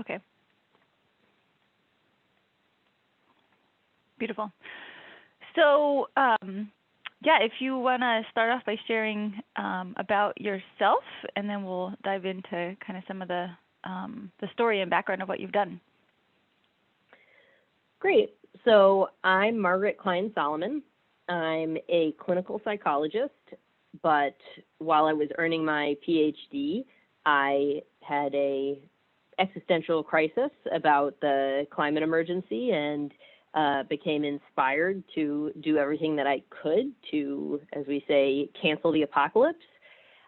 Okay. Beautiful. So, yeah, if you want to start off by sharing about yourself, and then we'll dive into kind of some of the story and background of what you've done. Great. So I'm Margaret Klein Salamon. I'm a clinical psychologist, but while I was earning my PhD, I had a existential crisis about the climate emergency and became inspired to do everything that I could to, as we say, cancel the apocalypse.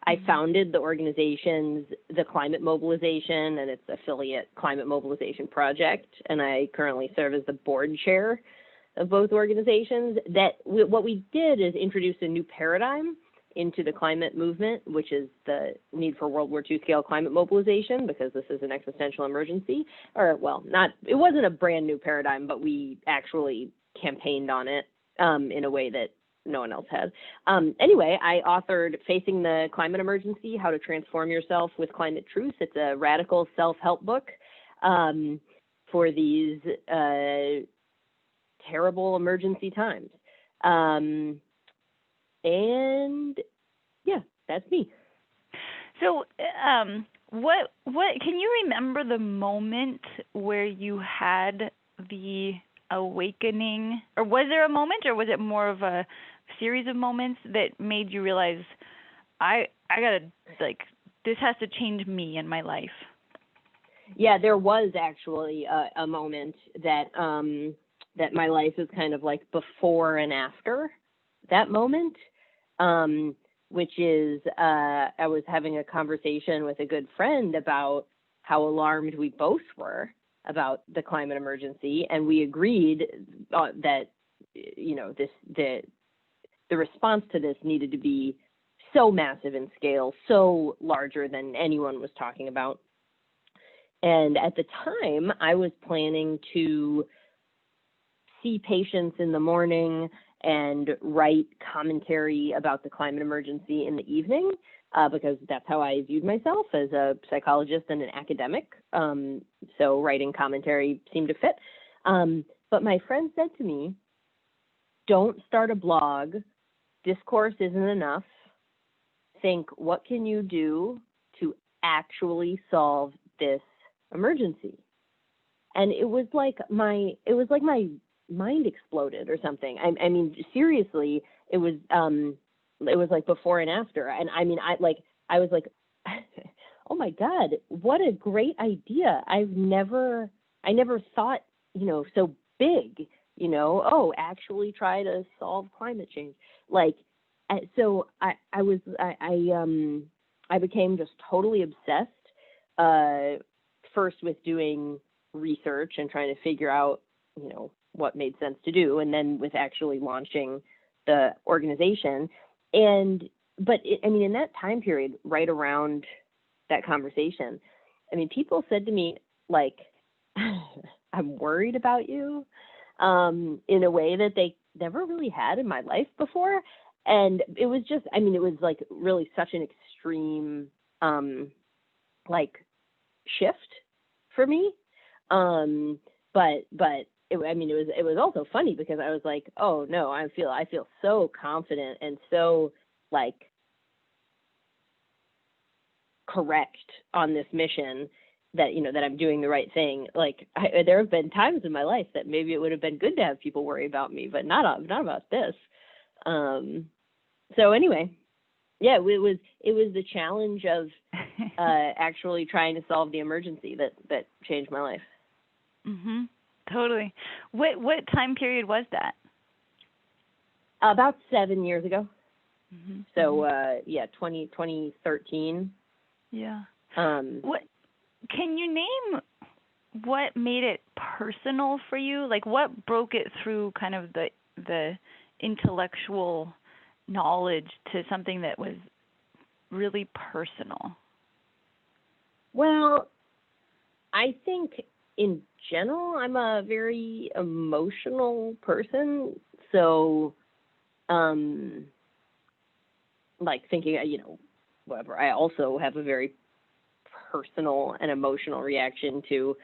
I founded the organization's The Climate Mobilization and its affiliate Climate Mobilization Project, and I currently serve as the board chair of both organizations. What we did is introduce a new paradigm into the climate movement, which is the need for World War II scale climate mobilization, because this is an existential emergency. Or, well, it wasn't a brand new paradigm, but we actually campaigned on it in a way that no one else had. Anyway, I authored Facing the Climate Emergency, How to Transform Yourself with Climate Truth. It's a radical self-help book for these terrible emergency times. And yeah, that's me. So, what can you remember the moment where you had the awakening, or was there a moment, or was it more of a series of moments that made you realize I gotta, like, this has to change me and my life? Yeah, there was actually a moment that that my life is kind of like before and after that moment, which is I was having a conversation with a good friend about how alarmed we both were about the climate emergency, and we agreed that the response to this needed to be so massive in scale, so larger than anyone was talking about. And at the time, I was planning to see patients in the morning and write commentary about the climate emergency in the evening, because that's how I viewed myself, as a psychologist and an academic. So writing commentary seemed to fit. But my friend said to me, don't start a blog. Discourse isn't enough. Think, what can you do to actually solve this emergency? And it was like my mind exploded or something. I mean, seriously, it was like before and after. And I mean, I was like, oh my God, what a great idea. I never thought, so big, actually try to solve climate change. So I became just totally obsessed, first with doing research and trying to figure out, what made sense to do, and then with actually launching the organization. But in that time period, right around that conversation, people said to me, like, I'm worried about you, in a way that they never really had in my life before. And it was just, it was like really such an extreme, shift for me. But it was also funny because I was like, oh no, I feel so confident and so correct on this mission that, that I'm doing the right thing. There have been times in my life that maybe it would have been good to have people worry about me, but not about this. So anyway, yeah, it was the challenge of actually trying to solve the emergency that changed my life. Mhm. Totally. What time period was that? About 7 years ago. Mm-hmm. So 2013. Yeah. What can you name what made it personal for you? Like, what broke it through kind of the intellectual knowledge to something that was really personal? Well, I think in general, I'm a very emotional person. So, thinking, whatever, I also have a very personal and emotional reaction to,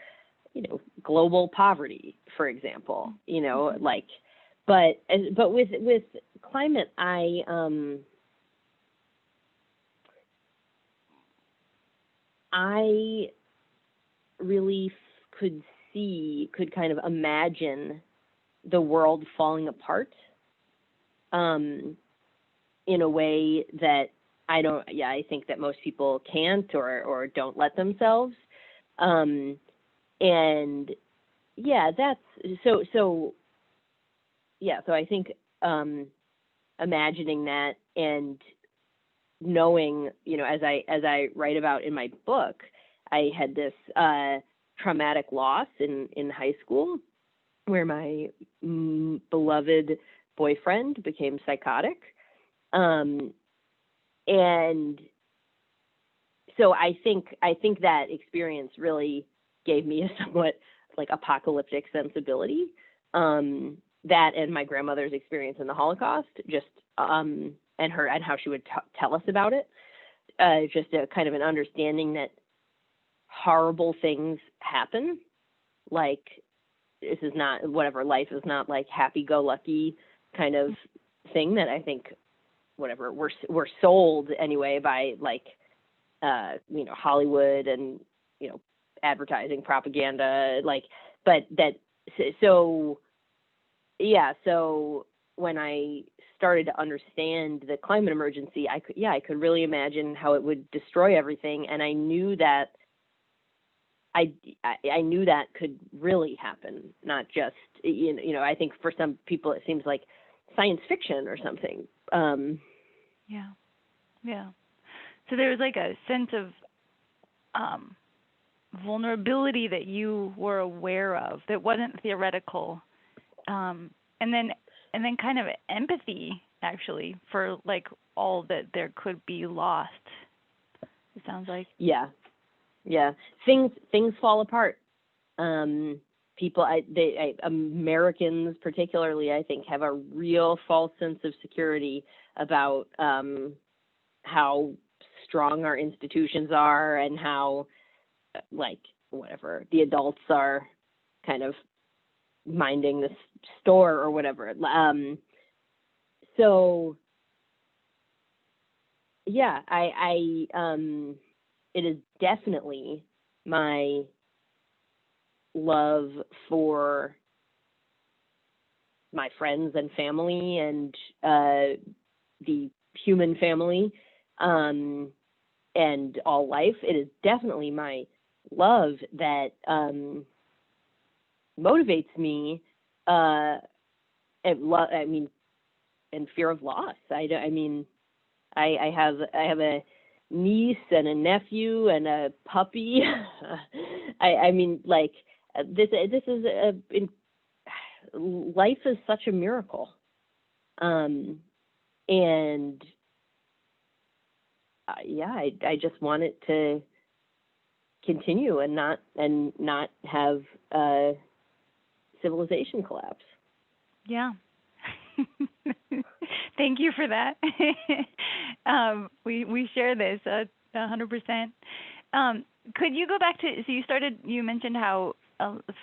global poverty, for example, like, but with climate, I really could kind of imagine the world falling apart in a way that I think that most people can't or don't let themselves. And that's so I think imagining that and knowing, as I write about in my book, I had this traumatic loss in high school where my beloved boyfriend became psychotic. And so I think that experience really gave me a somewhat like apocalyptic sensibility. That and my grandmother's experience in the Holocaust, just and how she would tell us about it, just a kind of an understanding that horrible things happen. Like, this is not, life is not like happy-go-lucky kind of thing that I think we're sold anyway by like Hollywood and advertising propaganda, like, but that so when I started to understand the climate emergency, I could really imagine how it would destroy everything, and I knew that I knew that could really happen, not just I think for some people it seems like science fiction or something. Yeah. So there was like a sense of vulnerability that you were aware of that wasn't theoretical, and then kind of empathy actually for like all that there could be lost. It sounds like. Yeah. Things fall apart. People, Americans particularly, I think, have a real false sense of security about how strong our institutions are and how, the adults are kind of minding the store or whatever. It is definitely my love for my friends and family and the human family and all life. It is definitely my love that motivates me and fear of loss. I have a niece and a nephew and a puppy. This is life is such a miracle, and I just want it to continue and not have civilization collapse. Yeah. Thank you for that. We share this 100%. Could you go back to, so you mentioned how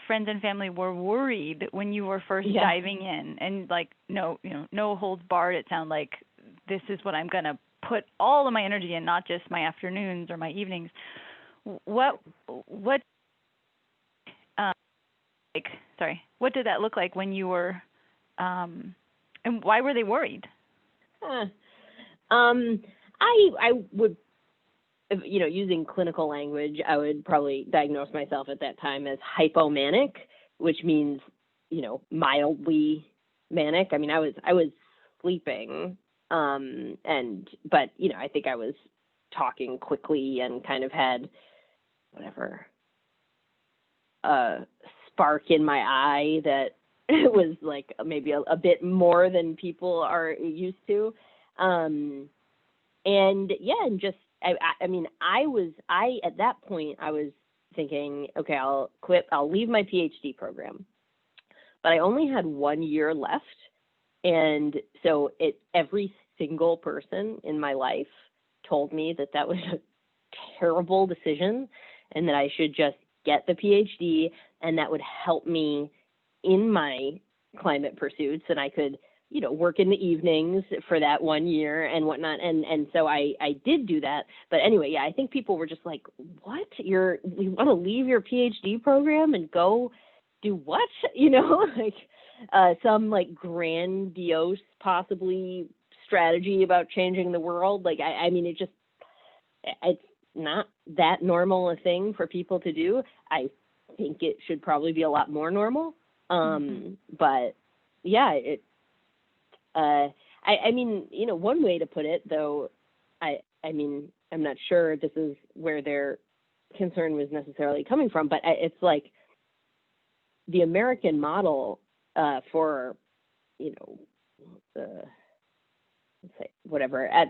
friends and family were worried when you were first diving in, and like no holds barred. It sounded like this is what I'm going to put all of my energy in, not just my afternoons or my evenings. What did that look like when you were and why were they worried? I would, using clinical language, I would probably diagnose myself at that time as hypomanic, which means, mildly manic. I mean, I was sleeping, but I think I was talking quickly and kind of had a spark in my eye that it was like maybe a bit more than people are used to. And just, at that point I was thinking, okay, I'll quit, I'll leave my PhD program, but I only had 1 year left. And so every single person in my life told me that was terrible decision and that I should just get the PhD, and that would help me in my climate pursuits, and I could, work in the evenings for that 1 year and whatnot. And so I did do that. But anyway, yeah, I think people were just like, what? You want to leave your PhD program and go do what? Some like grandiose, possibly strategy about changing the world. Like, I mean, it's not that normal a thing for people to do. I think it should probably be a lot more normal. But yeah, I mean, one way to put it, though, I mean, I'm not sure this is where their concern was necessarily coming from, but it's like the American model for, let's say whatever, at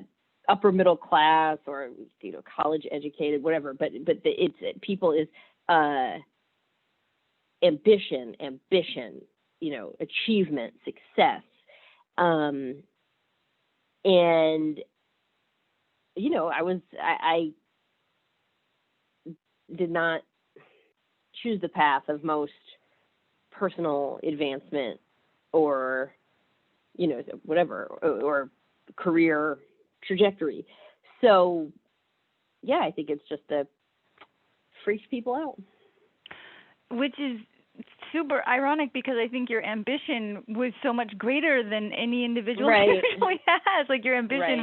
upper middle class or, college educated, whatever, but people is ambition, achievement, success. And, I did not choose the path of most personal advancement or, whatever, or career trajectory. So, yeah, I think it's just freaks people out. Which is super ironic because I think your ambition was so much greater than any individual really has. Like your ambition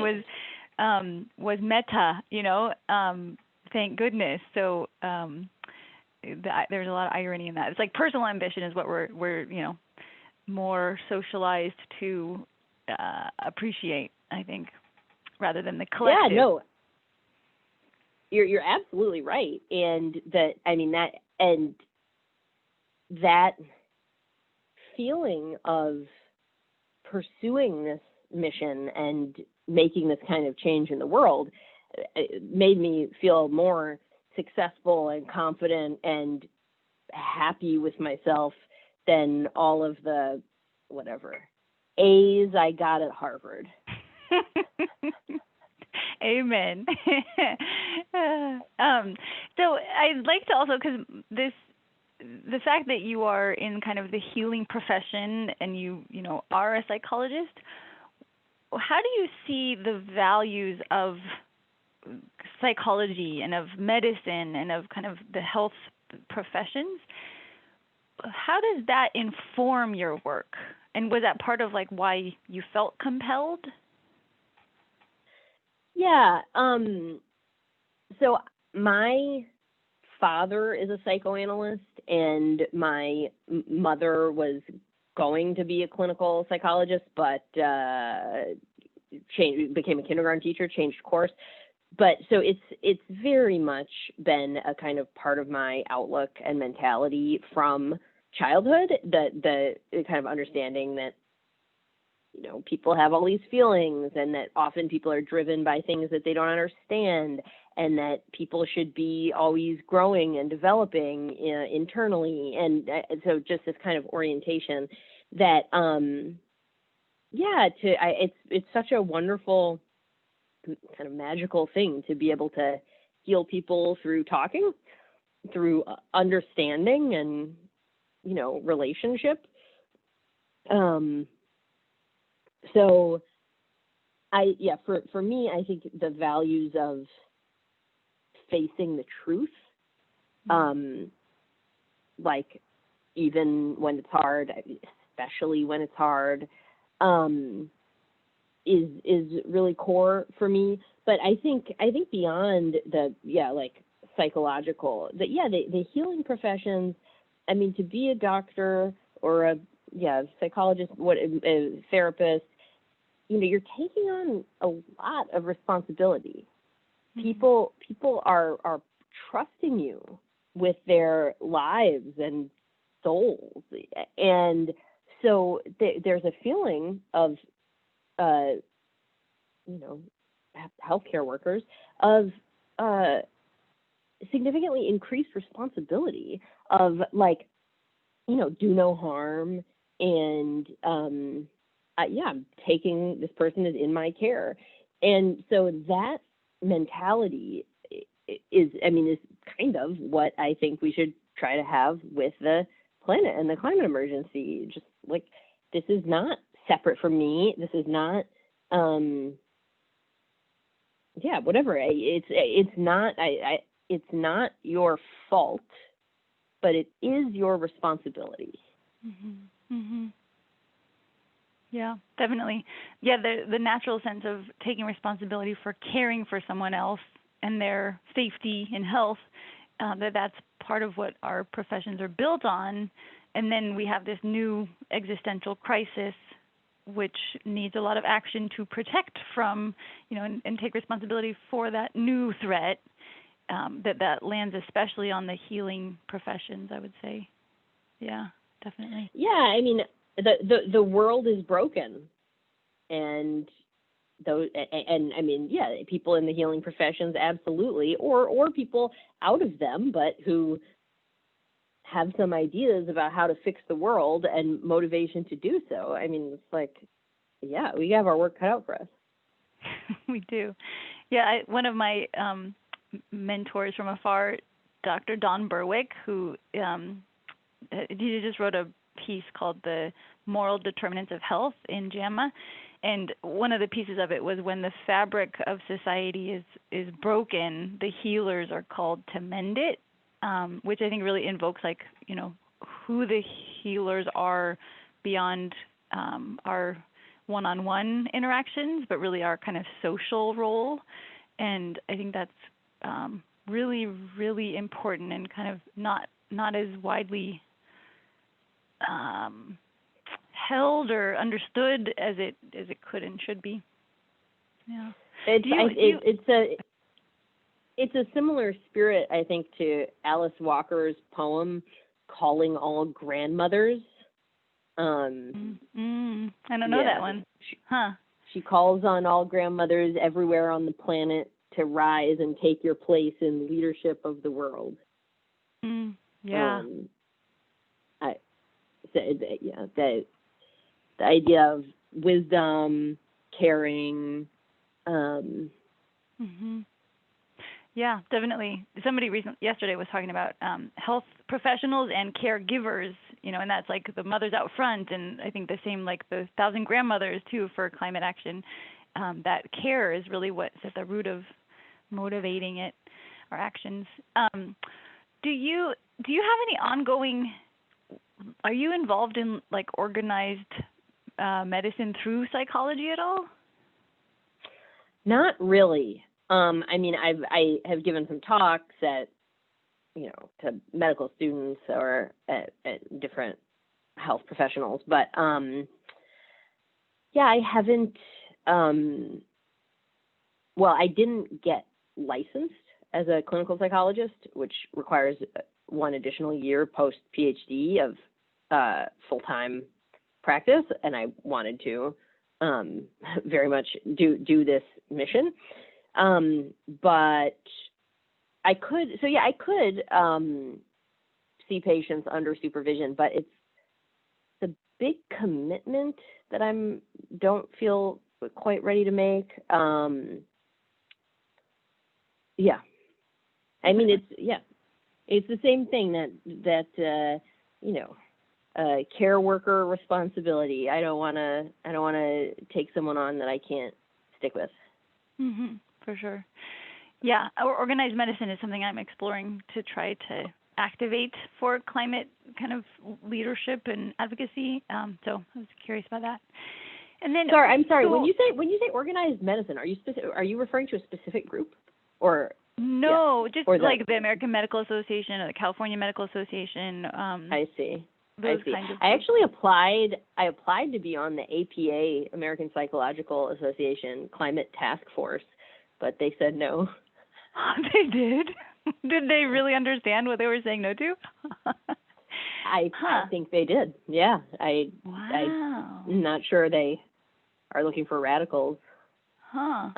was meta, thank goodness. So there's a lot of irony in that. It's like personal ambition is what we're more socialized to appreciate, I think, rather than the collective. Yeah, no, you're absolutely right, and that feeling of pursuing this mission and making this kind of change in the world made me feel more successful and confident and happy with myself than all of the whatever A's I got at Harvard. Amen. So I'd like to also, because the fact that you are in kind of the healing profession and you are a psychologist, how do you see the values of psychology and of medicine and of kind of the health professions? How does that inform your work? And was that part of like why you felt compelled? Yeah. So my father is a psychoanalyst, and my mother was going to be a clinical psychologist, but became a kindergarten teacher, changed course. But so it's very much been a kind of part of my outlook and mentality from childhood, the kind of understanding that people have all these feelings, and that often people are driven by things that they don't understand, and that people should be always growing and developing internally. And so just this kind of orientation that, it's such a wonderful kind of magical thing to be able to heal people through talking, through understanding and, relationship. So for me, I think the values of facing the truth, like even when it's hard, especially when it's hard, is really core for me. But I think beyond the psychological, the healing professions, I mean, to be a doctor or a psychologist, a therapist, you're taking on a lot of responsibility. People are trusting you with their lives and souls, and so there's a feeling of healthcare workers of significantly increased responsibility of do no harm, and I'm taking this person is in my care. And so that mentality is kind of what I think we should try to have with the planet and the climate emergency. Just like, this is not separate from me. This is not, whatever. It's not your fault, but it is your responsibility. Mm-hmm. Mm-hmm. Yeah, definitely. Yeah, the natural sense of taking responsibility for caring for someone else and their safety and health, that's part of what our professions are built on. And then we have this new existential crisis, which needs a lot of action to protect from, and take responsibility for that new threat, that lands especially on the healing professions, I would say. Yeah, definitely. Yeah, the world is broken, and people in the healing professions, absolutely, or people out of them, but who have some ideas about how to fix the world and motivation to do so. It's like, yeah, we have our work cut out for us. We do. Yeah, one of my mentors from afar, Dr. Don Berwick, who he just wrote a piece called The Moral Determinants of Health in JAMA. And one of the pieces of it was, when the fabric of society is broken, the healers are called to mend it, which I think really invokes, who the healers are beyond our one-on-one interactions, but really our kind of social role. And I think that's really, really important, and kind of not as widely held or understood as it could and should be. Yeah. It's a similar spirit, I think, to Alice Walker's poem "Calling All Grandmothers." I don't know that one. She calls on all grandmothers everywhere on the planet to rise and take your place in leadership of the world. Yeah. The idea of wisdom, caring. Yeah, definitely. Somebody yesterday was talking about health professionals and caregivers, and that's like the mothers out front, and I think the same, like the 1,000 grandmothers too, for climate action. That care is really what's at the root of motivating it, our actions. Do you have any ongoing? Are you involved in organized medicine through psychology at all? Not really. I have given some talks at, to medical students or at different health professionals, but I haven't. I didn't get licensed as a clinical psychologist, which requires one additional year post PhD of full-time practice, and I wanted to very much do this mission. But I could see patients under supervision, but it's a big commitment that don't feel quite ready to make. It's the same thing that care worker responsibility. I don't want to take someone on that I can't stick with. Mm-hmm, for sure. Yeah, organized medicine is something I'm exploring to try to activate for climate kind of leadership and advocacy. So I was curious about that. And then, I'm sorry. So, when you say organized medicine, are you referring to a specific group, or? No, just like the American Medical Association or the California Medical Association. I see. Those kinds of I actually applied to be on the APA, American Psychological Association Climate Task Force, but they said no. They did? Did they really understand what they were saying no to? I think they did. Yeah. Wow. I'm not sure they are looking for radicals. Huh.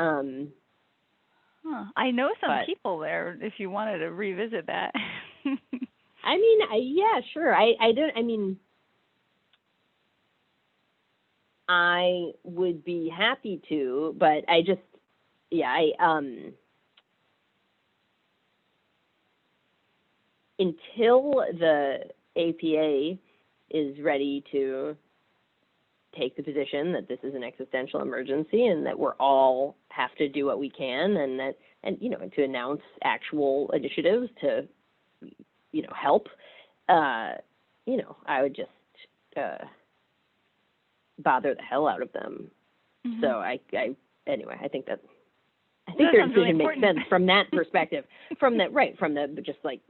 I know some people there, if you wanted to revisit that. Yeah, sure. I would be happy to, but until the APA is ready to take the position that this is an existential emergency and that we're all have to do what we can, and to announce actual initiatives to, help, I would just bother the hell out of them. Mm-hmm. So I think their decision makes sense from that perspective, from the just like,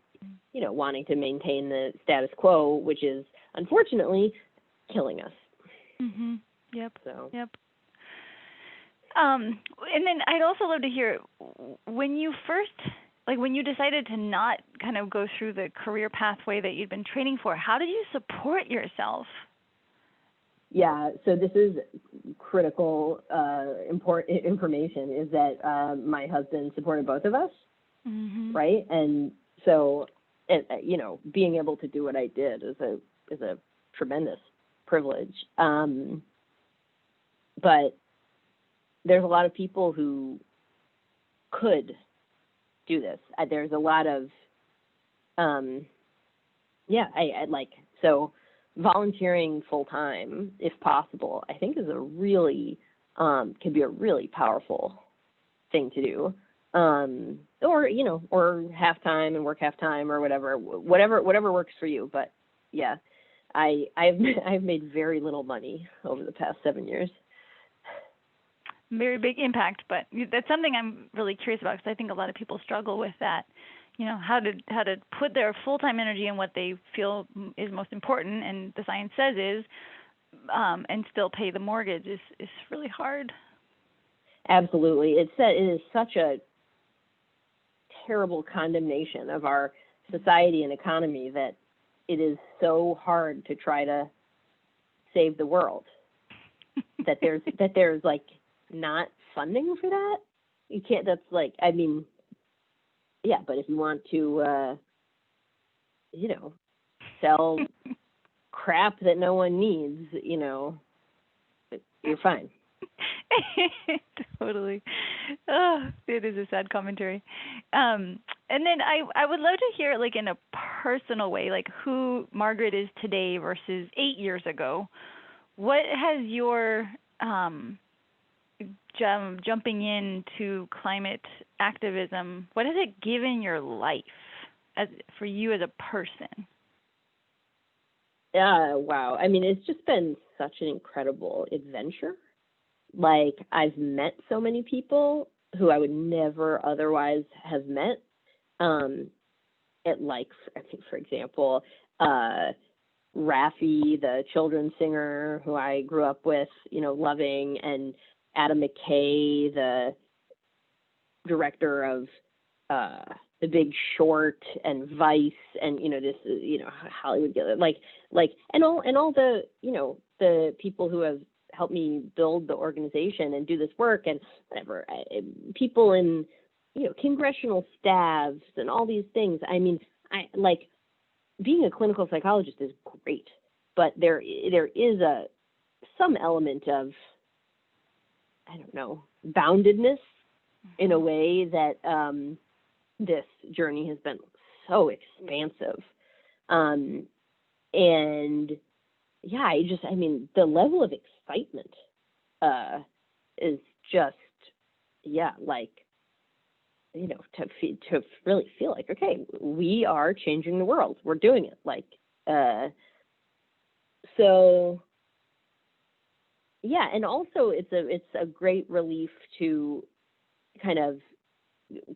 wanting to maintain the status quo, which is unfortunately killing us. Mm-hmm. Yep. So. Yep. And then I'd also love to hear when you decided to not kind of go through the career pathway that you'd been training for, how did you support yourself? Yeah, so this is critical, important information, is that my husband supported both of us, mm-hmm. right? And so, being able to do what I did is a tremendous privilege. But there's a lot of people who could do this. There's a lot of, volunteering full time, if possible, I think is a really, can be a really powerful thing to do. Or half time and work half time or whatever works for you. But yeah, I've made very little money over the past 7 years. Very big impact, but that's something I'm really curious about, because I think a lot of people struggle with that. How to put their full-time energy in what they feel is most important, and the science says is, and still pay the mortgage is really hard. Absolutely. It is such a terrible condemnation of our society and economy that it is so hard to try to save the world. that there's like not funding for that. You can't. That's like, I mean, yeah. But if you want to, sell crap that no one needs, you're fine. Totally. Oh, it is a sad commentary. And then I would love to hear, like, in a personal way, like who Margaret is today versus 8 years ago. What has your jumping into climate activism, what has it given your life for you as a person? Wow. I mean, it's just been such an incredible adventure. Like, I've met so many people who I would never otherwise have met. For example, Raffi, the children's singer who I grew up with, loving, and Adam McKay, the director of The Big Short and Vice, and Hollywood, and all the the people who have helped me build the organization and do this work, and whatever, people in congressional staffs and all these things. I mean, being a clinical psychologist is great, but there is some element of, I don't know, boundedness in a way that this journey has been so expansive. And yeah, the level of excitement is just, to really feel like, okay, we are changing the world. We're doing it. So yeah, and also it's a great relief to kind of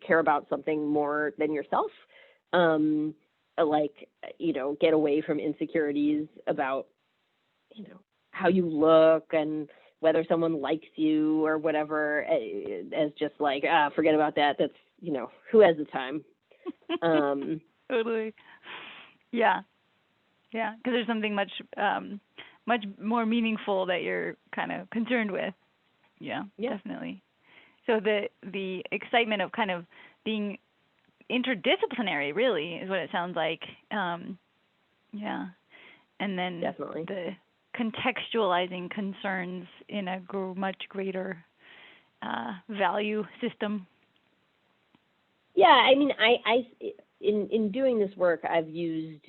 care about something more than yourself. Get away from insecurities about, how you look and whether someone likes you or whatever, as just like, forget about that. That's, who has the time? Totally. Yeah. Yeah. Because there's something much more meaningful that you're kind of concerned with. Yeah. Definitely. So the excitement of kind of being interdisciplinary really is what it sounds like. Yeah. And then definitely the contextualizing concerns in a much greater value system. Yeah, I mean, in doing this work, I've used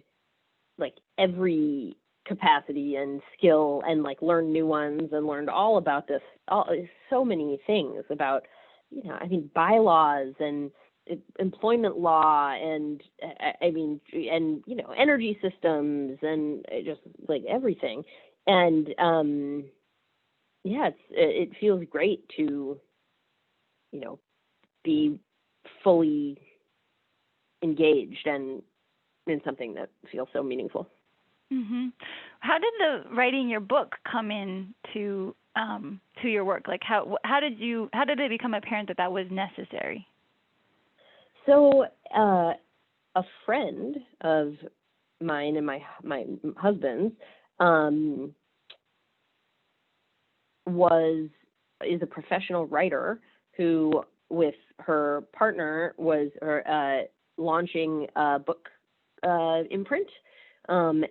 like every capacity and skill and like learned new ones and learned all about this, so many things about, I mean, bylaws and employment law and energy systems and just like everything. And it feels great to, be fully engaged and in something that feels so meaningful. Mm-hmm. How did the writing your book come in to your work? Like how did it become apparent that was necessary? So a friend of mine and my husband's is a professional writer who, with her partner, was launching a book imprint, and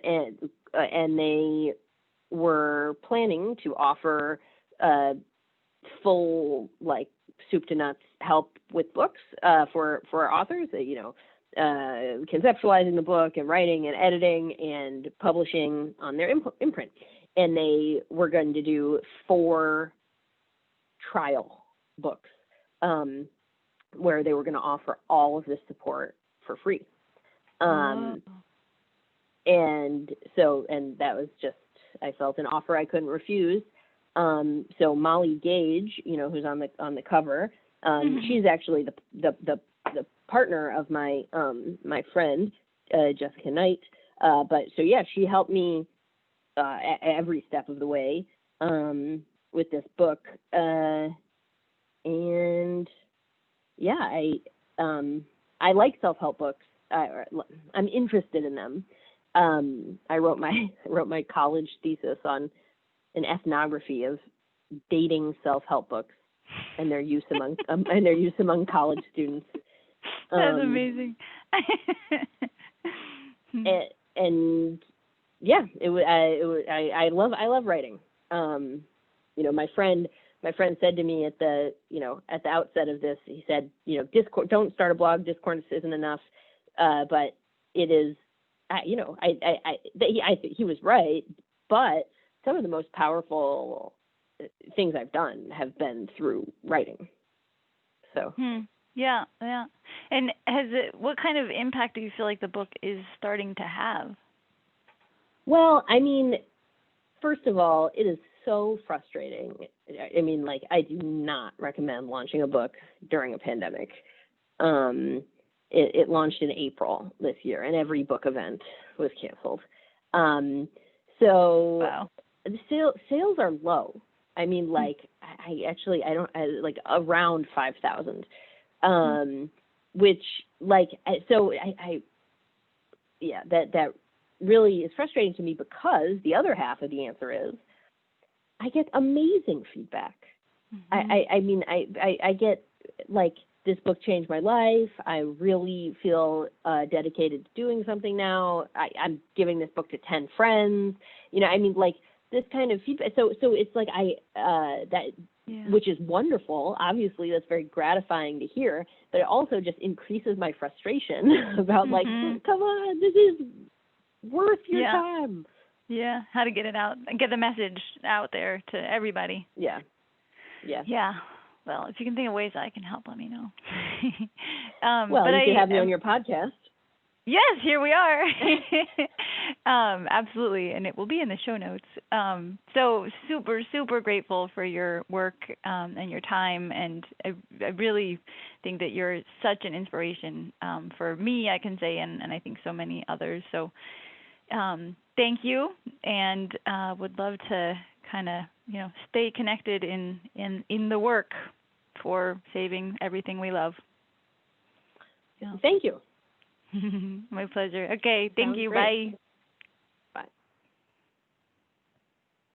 they were planning to offer full, like, soup to nuts help with books for authors, conceptualizing the book and writing and editing and publishing on their imprint. And they were going to do 4 trial books where they were going to offer all of this support for free. And that was just, I felt an offer I couldn't refuse. So Molly Gage, who's on the cover, she's actually the partner of my my friend Jessica Knight. But so yeah, she helped me every step of the way with this book, and yeah, I like self-help books. I'm interested in them. I wrote my college thesis on an ethnography of dating self-help books and their use among college students. That's amazing. and yeah, I love writing. My friend said to me at the outset of this, he said, Discord, don't start a blog. Discourse isn't enough. But it is, I think he was right, but some of the most powerful things I've done have been through writing. So. Yeah. And what kind of impact do you feel like the book is starting to have? Well, I mean, first of all, it is so frustrating. I mean, like, I do not recommend launching a book during a pandemic. It launched in April this year, and every book event was canceled. So wow. The sales are low. I mean, like, like around 5,000, which, like, so that really is frustrating to me, because the other half of the answer is I get amazing feedback. I get, like, this book changed my life. I really feel dedicated to doing something now. I'm giving this book to 10 friends. Like, this kind of feedback. So it's like which is wonderful. Obviously, that's very gratifying to hear. But it also just increases my frustration about like, come on, this is worth your time. Yeah, how to get it out, get the message out there to everybody. Yeah. Well, if you can think of ways I can help, let me know. Well, you can have me on your podcast. Yes, here we are. Absolutely, and it will be in the show notes. So super, super grateful for your work and your time, and I really think that you're such an inspiration for me, I can say, and I think so many others. So thank you, and would love to kind of stay connected in the work for saving everything we love. Thank you. My pleasure. Okay, thank you. Great. Bye.